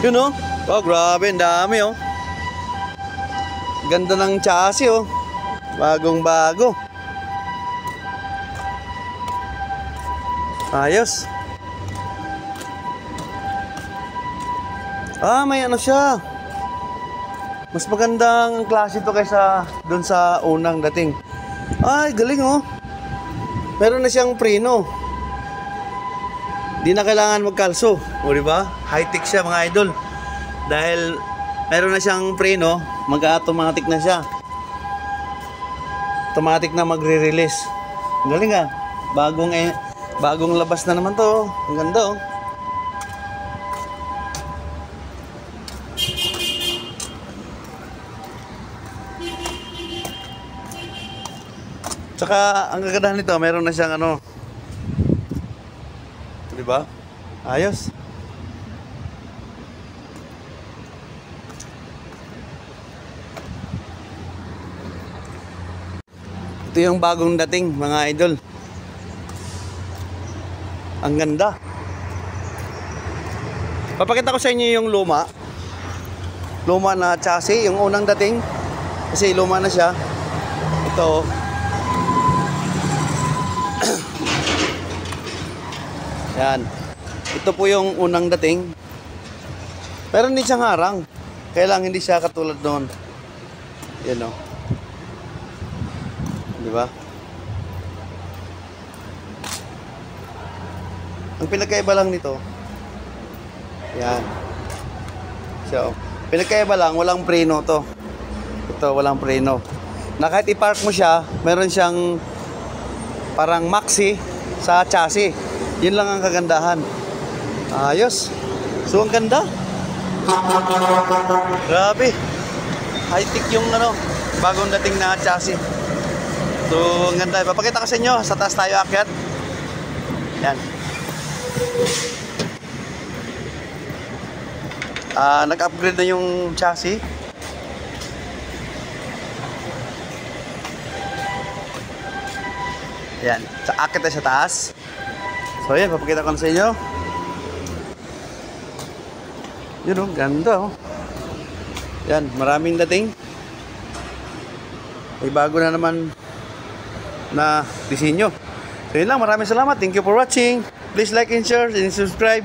Yun oh. Oh, grabe, ang dami oh. Ganda ng chassis oh. Bagong bago. Ayos. Ah, may ano siya. Mas magandang klase ito kaysa doon sa unang dating. Ay, galing oh. Meron na siyang preno. Di na kailangan magkalso. O diba? High-tech siya mga idol. Dahil meron na siyang preno, mag-automatic na siya. Automatic na magre-release. Galing ah. Bagong labas na naman to. Ang ganda oh. Tsaka ang kagandahan nito, meron na siyang ano. Di ba? Ayos. Ito yung bagong dating mga idol. Ang ganda. Papakita ko sa inyo yung luma. Luma na chassis, yung unang dating. Kasi luma na siya. Ito. Yan. Ito po yung unang dating. Meron din siyang harang. Kaya lang hindi siya katulad noon. Yan o. Diba? Ang pinagkaiba lang nito. Yan. So, pinagkaiba lang, walang preno to. Ito, walang preno. Na kahit i-park mo siya, meron siyang parang maxi sa chassis. Yun lang ang kagandahan. Ayos. So, ang ganda. Grabe. High-tech yung ano, bagong dating na chassis. So, ang ganda. Papakita ko sa inyo. Sa taas tayo akyat. Yan. Nag-upgrade na yung chassis. Yan. Akyat tayo sa taas. So yan, papakita ko sa inyo. Yun o, ganda o. Yan, maraming dating. May bago na naman na disenyo. So yun lang, maraming salamat. Thank you for watching. Please like and share and subscribe.